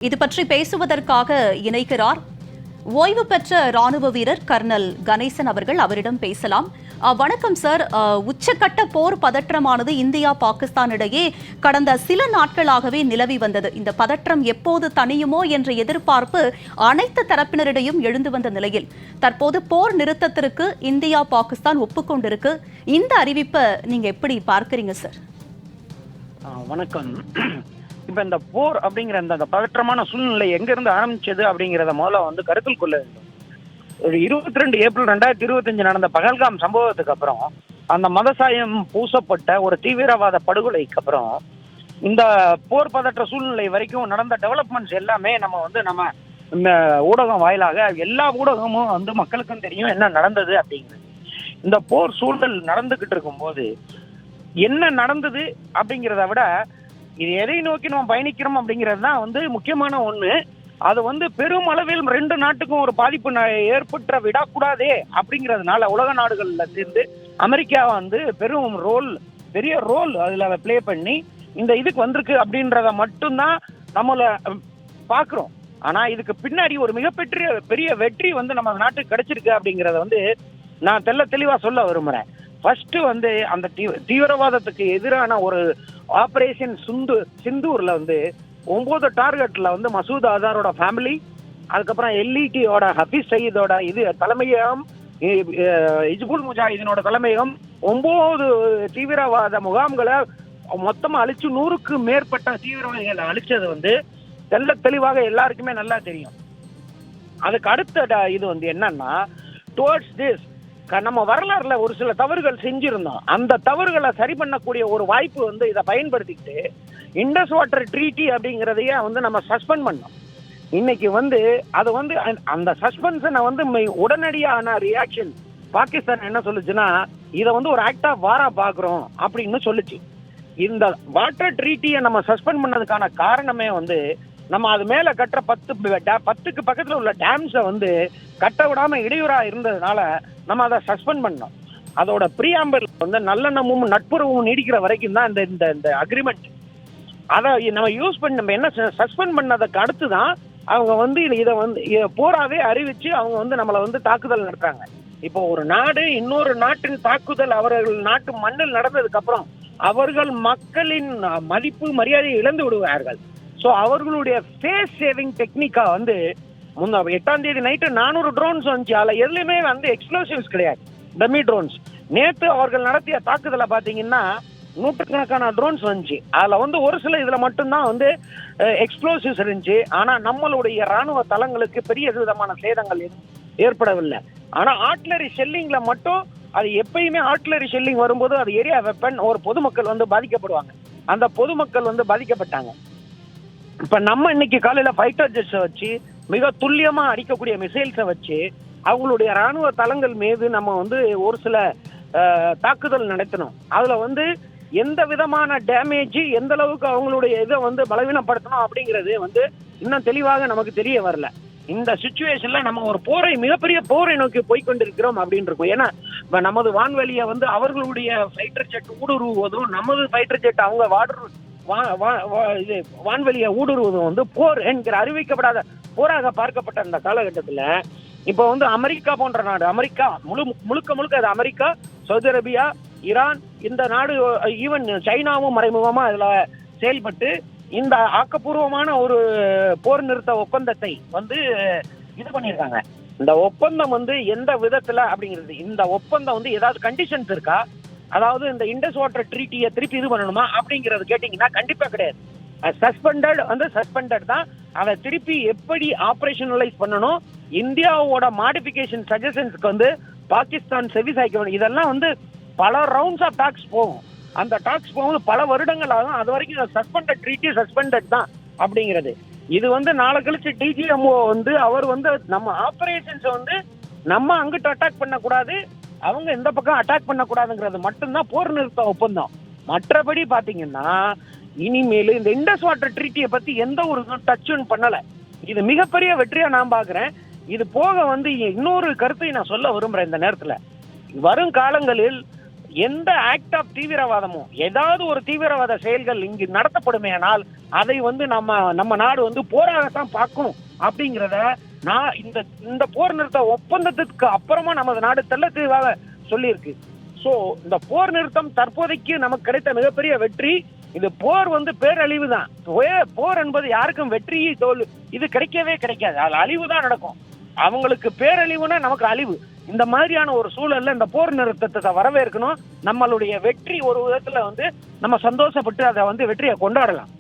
இது பற்றி பேசுவதற்காக இணைக்கிறார் ஓய்வு பெற்ற ராணுவ வீரர் கர்னல் கணேசன் அவர்கள். அவரிடம் பேசலாம். வணக்கம் சார். உச்சக்கட்ட போர் பதற்றமானது இந்தியா பாகிஸ்தான் இடையே கடந்த சில நாட்களாகவே நிலவி வந்தது. இந்த பதற்றம் எப்போது தணியுமோ என்ற எதிர்பார்ப்பு அனைத்து தரப்பினரிடையும் எழுந்து வந்த நிலையில் தற்போது போர் நிறுத்தத்திற்கு இந்தியா பாகிஸ்தான் ஒப்புக்கொண்டிருக்கு. இந்த அறிவிப்பை நீங்க எப்படி பார்க்கறீங்க சார்? வணக்கம். இப்ப இந்த போர் அப்படிங்கிற அந்த பதற்றமான சூழ்நிலை எங்க இருந்து ஆரம்பிச்சது அப்படிங்கிறத முதல்ல கருத்தில் கொள்ள வேண்டும். ஒரு 22 ஏப்ரல் 2025 நடந்த பகல்காம் சம்பவத்துக்கு அப்புறம், அந்த மதசாயம் பூசப்பட்ட ஒரு தீவிரவாத படுகொலைக்கு அப்புறம் இந்த போர் பதற்ற சூழ்நிலை வரைக்கும் நடந்த டெவலப்மெண்ட்ஸ் எல்லாமே நம்ம இந்த ஊடகம் வாயிலாக எல்லா ஊடகமும் மக்களுக்கும் தெரியும் என்ன நடந்தது அப்படிங்கிறது. இந்த போர் சூழல் நடந்துகிட்டு இருக்கும்போது என்ன நடந்தது அப்படிங்கிறத விட இது எதை நோக்கி நம்ம பயணிக்கிறோம் அப்படிங்கிறது தான் முக்கியமான ஒண்ணு. அது பெரும் அளவில் 2 நாட்டுக்கும் ஒரு பாதிப்பு ஏற்பட்ட விடக்கூடாதே அப்படிங்கிறதுனால உலக நாடுகள்ல சேர்ந்து அமெரிக்கா பெரிய ரோல் அதுல பிளே பண்ணி இந்த இதுக்கு வந்திருக்கு அப்படின்றத மட்டும்தான் நம்மள பாக்குறோம். ஆனா இதுக்கு பின்னாடி ஒரு பெரிய வெற்றி நம்ம நாட்டுக்கு கிடைச்சிருக்கு அப்படிங்கறத நான் தெளிவா சொல்ல விரும்புறேன். ஃபர்ஸ்ட் அந்த தீவிரவாதத்துக்கு எதிரான ஒரு ஆபரேஷன் சிந்தூர்ல 9 டார்கெட்ல மசூத் அசாரோட ஃபேமிலி, அதுக்கப்புறம் எல்இடியோட ஹபீஸ் சயீதோட இது தலைமையகம், ஹிஜ்புல் முஜாஹிதீனோட தலைமையகம் 9 தீவிரவாத முகாம்களை மொத்தமா அழிச்சு 100க்கு மேற்பட்ட தீவிரவாதிகளை அழிச்சது தெளிவாக எல்லாருக்குமே நல்லா தெரியும். அதுக்கு அடுத்த இது என்னன்னா, டுவர்ட்ஸ் திஸ் நம்ம வரலாறுல ஒரு சில தவறுகள் செஞ்சிருந்தோம். அந்த தவறுகளை சரி பண்ணக்கூடிய ஒரு வாய்ப்பு இதை பயன்படுத்திக்கிட்டு இண்டஸ் வாட்டர் ட்ரீட்டி அப்படிங்கிறதையே நம்ம சஸ்பெண்ட் பண்ணோம். இன்னைக்கு அது அந்த சஸ்பென்ஷனை உடனடியான ரியாக்ஷன் பாகிஸ்தான் என்ன சொல்லுச்சுன்னா, இதை ஒரு ஆக்ட் ஆஃப் வாரா பாக்குறோம் அப்படின்னு சொல்லுச்சு. இந்த வாட்டர் ட்ரீட்டியை நம்ம சஸ்பெண்ட் பண்ணதுக்கான காரணமே நம்ம அது மேல கட்டுற 10க்கு பக்கத்துல உள்ள டேம்ஸை கட்ட விடாம இடையூறா இருந்ததுனால நம்ம அதை சஸ்பெண்ட் பண்ணோம். அதோட ப்ரீஆம்பிள் நல்லெண்ணமும் நட்புறவும் நீடிக்கிற வரைக்கும் தான் இந்த அக்ரிமெண்ட். அதை நம்ம யூஸ் பண்ணி நம்ம என்ன சஸ்பெண்ட் பண்ணதுக்கு அடுத்துதான் அவங்க இதை போராவே அறிவிச்சு அவங்க நம்மளை தாக்குதல் நடத்துறாங்க. இப்போ ஒரு நாடு இன்னொரு நாட்டின் தாக்குதல் அவர்கள் நாட்டு மண்ணில் நடந்ததுக்கு அப்புறம் அவர்கள் மக்களின் மதிப்பு மரியாதையை இழந்து விடுவார்கள். ஸோ அவர்களுடைய ஃபேஸ் சேவிங் டெக்னிக்கா 8ஆம் தேதி நைட்டு 400 ட்ரோன்ஸ் வந்துச்சு. அதில் எதுலையுமே எக்ஸ்ப்ளோசிவ்ஸ் கிடையாது, டம்மி ட்ரோன்ஸ். நேற்று அவர்கள் நடத்திய தாக்குதலை பார்த்தீங்கன்னா நூற்றுக்கணக்கான ட்ரோன்ஸ் வந்துச்சு. அதில் ஒரு சில இதில் மட்டும்தான் எக்ஸ்ப்ளோசிவ்ஸ் இருந்துச்சு. ஆனால் நம்மளுடைய ராணுவ தளங்களுக்கு பெரிய விதமான சேதங்கள் ஏற்படவில்லை. ஆனால் ஆர்ட்லரி ஷெல்லிங்ல மட்டும் அது எப்பயுமே ஆர்ட்லரி ஷெல்லிங் வரும்போது அது ஏரியா வெப்பன் ஒரு பொதுமக்கள் பாதிக்கப்படுவாங்க. அந்த பொதுமக்கள் பாதிக்கப்பட்டாங்க. இப்ப நம்ம இன்னைக்கு காலையில ஃபைட்டர் ஜெட்ஸை வச்சு மிக துல்லியமா அடிக்கக்கூடிய மிசைல்ஸை வச்சு அவங்களுடைய ராணுவ தளங்கள் மீது நம்ம ஒரு சில தாக்குதல் நடத்தணும். அதுல எந்த விதமான டேமேஜ், எந்த அளவுக்கு அவங்களுடைய இதை பலவீனப்படுத்தணும் அப்படிங்கிறது இன்னும் தெளிவாக நமக்கு தெரிய வரல. இந்த சிச்சுவேஷன்ல நம்ம ஒரு மிகப்பெரிய போரை நோக்கி போய்கொண்டிருக்கிறோம் அப்படின்னு இருக்கும். ஏன்னா இப்ப நமது வான்வெளியை அவர்களுடைய ஃபைட்டர் ஜெட் ஊடுருவதும், நமது ஃபைட்டர் ஜெட் அவங்க வான்வெளியை ஊடுருவதும் போர் என்கிற அறிவிக்கப்படாத போராக பார்க்கப்பட்ட அந்த காலகட்டத்தில் இப்போ அமெரிக்கா போன்ற நாடு, அமெரிக்கா முழுக்க அது அமெரிக்கா, சவுதி அரேபியா, ஈரான், இந்த நாடு, ஈவன் சைனாவும் மறைமுகமா இதுல செயல்பட்டு இந்த ஆக்கப்பூர்வமான ஒரு போர் நிறுத்த ஒப்பந்தத்தை இது பண்ணியிருக்காங்க. இந்த ஒப்பந்தம் எந்த விதத்துல அப்படிங்கிறது, இந்த ஒப்பந்தம் ஏதாவது கண்டிஷன்ஸ் இருக்கா? அதாவது இந்த இண்டஸ் வாட்டர் ட்ரீட்டியை திருப்பி இது பண்ணணுமா அப்படிங்கறது கேட்டீங்கன்னா கண்டிப்பா கிடையாது. சஸ்பெண்டட் தான். அதை திருப்பி எப்படி ஆபரேஷனலைஸ் பண்ணணும், இந்தியாவோட மாடிஃபிகேஷன் சஜஷன்ஸ்க்கு பாகிஸ்தான் செவி சாய்க்கணும். இதெல்லாம் பல ரவுண்ட்ஸ் ஆஃப் டாக்ஸ் போகும். அந்த டாக்ஸ் போகும்போது பல வருடங்கள் ஆகும். அது வரைக்கும் சஸ்பெண்டட் ட்ரீட்டி சஸ்பெண்டட் தான் அப்படிங்கிறது. இது நாளை கழிச்சு டிஜிஎம்ஓ அவர் நம்ம ஆபரேஷன்ஸ் நம்ம அங்கிட்டு அட்டாக் பண்ணக்கூடாது, அவங்க இந்த பக்கம் அட்டாக் பண்ணக்கூடாதுங்கிறது மட்டும்தான் போர் நிறுத்த ஒப்பந்தம். மற்றபடி பாத்தீங்கன்னா இனிமேல் இந்த இண்டஸ் வாட்டர் ட்ரீட்டியை பத்தி எந்த ஒரு டச்சும் பண்ணல. இது மிகப்பெரிய வெற்றியா நான் பாக்குறேன். இது போக இன்னொரு கருத்தை நான் சொல்ல விரும்புறேன். இந்த நேரத்துல வரும் காலங்களில் எந்த ஆக்ட் ஆஃப் தீவிரவாதமும் ஏதாவது ஒரு தீவிரவாத செயல்கள் இங்கு நடத்தப்படுமே ஆனால் அதை வந்து நம்ம நாடு வந்து போராகத்தான் பார்க்கணும் அப்படிங்கிறத நான் இந்த போர் நிறுத்த ஒப்பந்தத்துக்கு அப்புறமா நமது நாடு தெள்ள தெளிவாக சொல்லியிருக்கு. ஸோ இந்த போர் நிறுத்தம் தற்போதைக்கு நமக்கு கிடைத்த மிகப்பெரிய வெற்றி. இது போர் வந்து பேரழிவு தான். போர் என்பது யாருக்கும் வெற்றி தோல் இது கிடைக்கவே கிடைக்காது. அது அழிவு தான் நடக்கும். அவங்களுக்கு பேரழிவுனா நமக்கு அழிவு. இந்த மாதிரியான ஒரு சூழல்ல இந்த போர் நிறுத்தத்தை வரவேற்கணும். நம்மளுடைய வெற்றி ஒரு விதத்துல வந்து நம்ம சந்தோஷப்பட்டு அதை வந்து வெற்றியை கொண்டாடலாம்.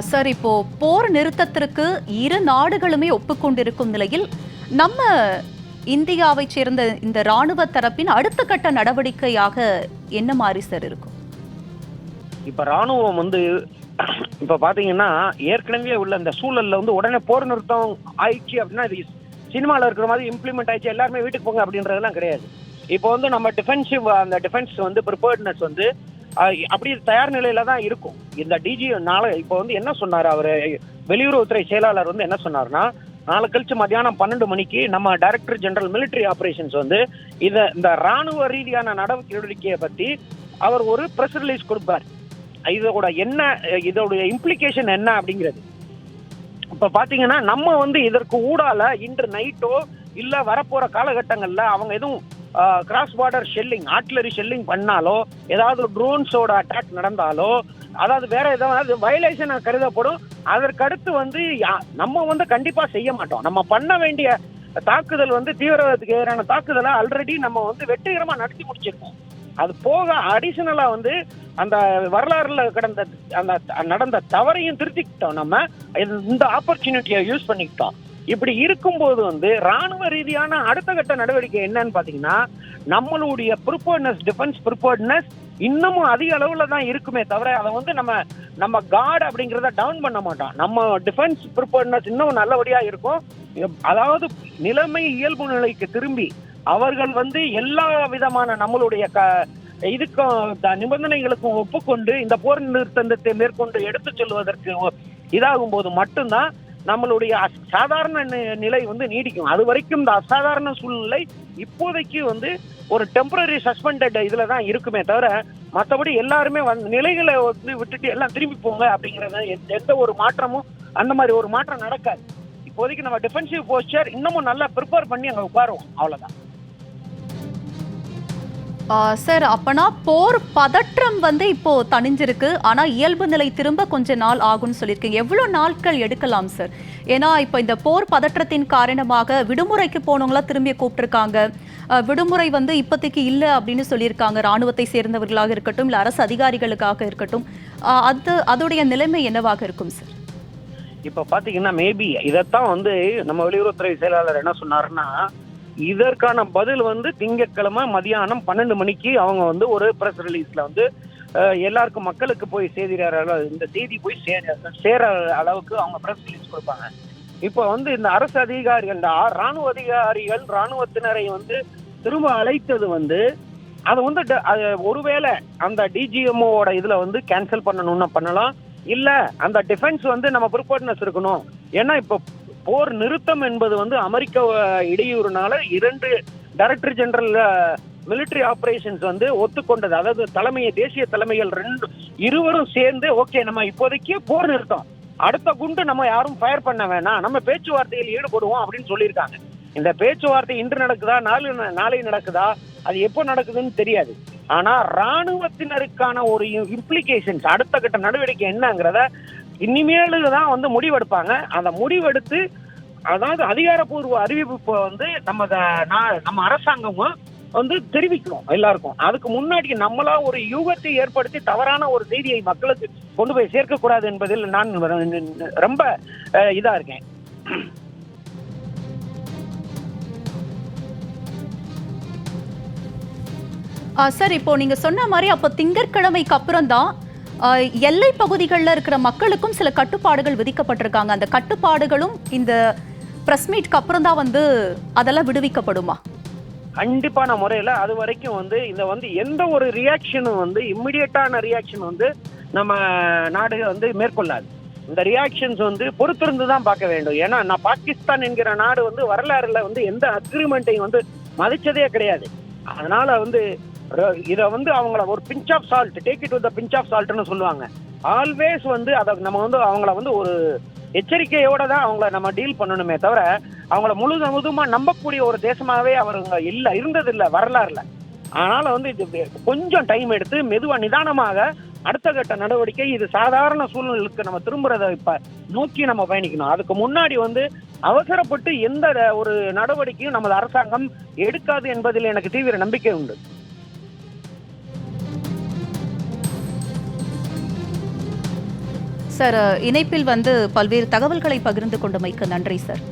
சார், இப்போ போர் நிறுத்தத்திற்கு இரு நாடுகளுமே ஒப்புக்கொண்டிருக்கும் நிலையில் நம்ம இந்தியாவை சேர்ந்த இந்த ராணுவ தரப்பின் அடுத்த கட்ட நடவடிக்கையாக என்ன மாதிரி சார் இருக்கும்? இப்ப ராணுவம் வந்து இப்ப பாத்தீங்கன்னா ஏற்கனவே உள்ள இந்த சூழல்ல வந்து உடனே போர் நிறுத்தம் ஆயிடுச்சு அப்படின்னா இது சினிமாவில் இருக்கிற மாதிரி இம்ப்ளிமெண்ட் ஆயிடுச்சு எல்லாருமே வீட்டுக்கு போங்க அப்படின்றதெல்லாம் கிடையாது. இப்போ வந்து நம்ம டிஃபென்சிவ் அந்த டிஃபென்ஸ் வந்து ப்ரிப்பேர்ட்னஸ் வந்து அப்படி தயார் நிலையில தான் இருக்கும். இந்த டிஜி இப்போ வந்து என்ன சொன்னார் அவர் வெளியுறவுத்துறை செயலாளர் வந்து என்ன சொன்னார்னா, நாளை கழிச்சு மத்தியானம் 12 மணிக்கு நம்ம டைரக்டர் ஜெனரல் மிலிட்டரி ஆபரேஷன்ஸ் வந்து இந்த ராணுவ ரீதியான நடவடிக்கையை பத்தி அவர் ஒரு பிரஸ் ரிலீஸ் கொடுப்பார். இதோட இம்ப்ளிகேஷன் என்ன அப்படிங்கிறது. இப்ப பாத்தீங்கன்னா நம்ம வந்து இதற்கு ஊடால இன்று நைட்டோ இல்ல வரப்போற காலகட்டங்கள்ல அவங்க எதுவும் cross border shelling artillery shelling பண்ணாலோ ஏதாவது ட்ரோன்ஸோட அட்டாக் நடந்தாலோ அதாவது வேற ஏதாவது வயலேஷன் கருதப்படும். அதற்கடுத்து வந்து நம்ம வந்து கண்டிப்பா செய்ய மாட்டோம். நம்ம பண்ண வேண்டிய தாக்குதல் வந்து தீவிரவாதத்துக்கு எதிரான தாக்குதலை ஆல்ரெடி நம்ம வந்து வெற்றிகரமா நடத்தி முடிச்சிருக்கோம். அது போக அடிஷனலா வந்து அந்த வரலாறுல நடந்த தவறையும் திருத்திக்கிட்டோம். நம்ம இந்த ஆப்பர்ச்சுனிட்டியை யூஸ் பண்ணிக்கிட்டோம். இப்படி இருக்கும்போது வந்து ராணுவ ரீதியான அடுத்த கட்ட நடவடிக்கை என்னன்னு பாத்தீங்கன்னா, நம்மளுடைய ப்ரிப்பேர்ட்னஸ் டிஃபென்ஸ் ப்ரிப்பேர்ட்னஸ் இன்னமும் அதிக அளவுல தான் இருக்குமே தவிர அதை வந்து நம்ம காட் அப்படிங்கிறத டவுன் பண்ண மாட்டோம். நம்ம டிஃபென்ஸ் ப்ரிப்பேர்ட்னஸ் இன்னும் நல்லபடியா இருக்கும். அதாவது நிலைமை இயல்பு நிலைக்கு திரும்பி அவர்கள் வந்து எல்லா விதமான நம்மளுடைய இதுக்கும் நிபந்தனைகளுக்கும் ஒப்புக்கொண்டு இந்த போர் நிறுத்தத்தை மேற்கொண்டு எடுத்து செல்வதற்கு இதாகும் போது மட்டும்தான் நம்மளுடைய சாதாரண நிலை வந்து நீடிக்கும். அது வரைக்கும் இந்த அசாதாரண சூழ்நிலை இப்போதைக்கு வந்து ஒரு டெம்பரரி சஸ்பெண்டட் இதுல தான் இருக்குமே தவிர மற்றபடி எல்லாருமே நிலைகளை வந்து விட்டுட்டு எல்லாம் திரும்பி போங்க அப்படிங்கறது எந்த ஒரு மாற்றமும் அந்த மாதிரி ஒரு மாற்றம் நடக்காது. இப்போதைக்கு நம்ம டிஃபென்சிவ் போஸ்டர் இன்னமும் நல்லா ப்ரிப்பேர் பண்ணி அங்க உட்காருவோம். அவ்வளவுதான். சார், அப்பனா போர் பதற்றம் வந்து இப்போ தணிஞ்சிருக்கு, ஆனா இயல்பு நிலை திரும்ப கொஞ்ச நாள் ஆகும்னு சொல்லியிருக்கீங்க. எவ்வளவு நாட்கள் எடுக்கலாம் சார்? ஏன்னா இப்போ இந்த போர் பதற்றத்தின் காரணமாக விடுமுறைக்கு போனவங்களா திரும்பி கூப்பிட்டுருக்காங்க. விடுமுறை வந்து இப்போதைக்கு இல்லை அப்படின்னு சொல்லியிருக்காங்க. ராணுவத்தை சேர்ந்தவர்களாக இருக்கட்டும், இல்லை அரசு அதிகாரிகளுக்காக இருக்கட்டும். அதோடைய நிலைமை என்னவாக இருக்கும் சார்? இப்ப பாத்தீங்கன்னா மேபி இதைத்தான் வந்து நம்ம வெளியுறவுத்துறை செயலாளர் என்ன சொன்னாருன்னா, இதற்கான பதில் வந்து திங்கட்கிழமை மதியானம் 12 மணிக்கு அவங்க வந்து ஒரு பிரஸ் ரிலீஸ்ல வந்து எல்லாருக்கும் மக்களுக்கு போய் இந்த செய்தி போய் சேர அளவுக்கு அவங்க பிரஸ் ரிலீஸ் கொடுப்பாங்க. இப்ப வந்து இந்த அரசு அதிகாரிகள் ராணுவ அதிகாரிகள் ராணுவத்தினரை வந்து திரும்ப அழைத்தது வந்து அது வந்து ஒருவேளை அந்த டிஜிஎம்ஓட இதுல வந்து கேன்சல் பண்ணணும்னா பண்ணலாம். இல்ல அந்த டிஃபென்ஸ் வந்து நம்ம ப்ரிப்பேர்ட்னஸ் இருக்கணும். ஏன்னா இப்ப போர் நிறுத்தம் என்பது வந்து அமெரிக்க இடையூறுனால 2 டைரக்டர் ஜெனரல் மிலிட்டரி ஆபரேஷன்ஸ் வந்து ஒத்துக்கொண்டது. அதாவது தேசிய தலைமைகள் இருவரும் சேர்ந்து ஓகே நம்ம இப்போதைக்கு போர் நிறுத்தம், அடுத்த குண்டு நம்ம யாரும் ஃபயர் பண்ண வேணாம், நம்ம பேச்சுவார்த்தையில் ஈடுபடுவோம் அப்படின்னு சொல்லியிருக்காங்க. இந்த பேச்சுவார்த்தை இன்று நடக்குதா நாளை நடக்குதா அது எப்போ நடக்குதுன்னு தெரியாது. ஆனா ராணுவத்தினருக்கான ஒரு இம்ப்ளிகேஷன்ஸ் அடுத்த கட்ட நடவடிக்கை என்னங்கிறத இனிமேலு தான் வந்து முடிவெடுப்பாங்க. அந்த முடிவெடுத்து அதாவது அதிகாரப்பூர்வ அறிவிப்பு வந்து நம்ம அரசாங்கமும் வந்து தெரிவிக்கணும் எல்லாருக்கும். அதுக்கு முன்னாடி நம்மளா ஒரு யூகத்தை ஏற்படுத்தி தவறான ஒரு செய்தியை மக்களுக்கு கொண்டு போய் சேர்க்க கூடாது என்பதில் நான் ரொம்ப இதா இருக்கேன். சார், இப்போ நீங்க சொன்ன மாதிரி அப்போ திங்கட்கிழமைக்கு அப்புறம் தான் எல்லை பகுதிகளில் இருக்கிற மக்களுக்கும் சில கட்டுப்பாடுகள் விதிக்கப்பட்டிருக்காங்க. அந்த கட்டுப்பாடுகளும் இந்த பிரஸ் மீட்க்கு அப்புறம் தான் வந்து அதெல்லாம் விடுவிக்கப்படுமா? கண்டிப்பான முறையில அது வரைக்கும் வந்து இந்த வந்து எந்த ஒரு ரியாக்ஷனும் வந்து இம்மிடியட்டான ரியாக்ஷன் வந்து நம்ம நாடு வந்து மேற்கொள்ளாது. இந்த ரியாக்ஷன்ஸ் வந்து பொறுத்திருந்து தான் பார்க்க வேண்டும். ஏன்னா நான் பாகிஸ்தான் என்கிற நாடு வந்து வரலாறுல வந்து எந்த அக்ரிமெண்ட்டையும் வந்து மதிச்சதே கிடையாது. அதனால வந்து இதை வந்து அவங்கள ஒரு pinch of salt, take it with pinch of சால்ட்னு சொல்லுவாங்க. ஆல்வேஸ் வந்து அதை நம்ம வந்து அவங்கள வந்து ஒரு எச்சரிக்கையோட தான் அவங்கள நம்ம டீல் பண்ணணுமே தவிர அவங்கள முழுதுமா நம்பக்கூடிய ஒரு தேசமாகவே அவருங்க இருந்ததில்லை வரலாறுல. அதனால வந்து இது கொஞ்சம் டைம் எடுத்து மெதுவா நிதானமாக அடுத்த கட்ட நடவடிக்கை, இது சாதாரண சூழ்நிலைக்கு நம்ம திரும்புறத இப்ப நோக்கி நம்ம பயணிக்கணும். அதுக்கு முன்னாடி வந்து அவசரப்பட்டு எந்த ஒரு நடவடிக்கையும் நமது அரசாங்கம் எடுக்காது என்பதில் எனக்கு தீவிர நம்பிக்கை உண்டு. சார், இணைப்பில் வந்து பல்வேறு தகவல்களை பகிர்ந்து கொண்டமைக்கு நன்றி சார்.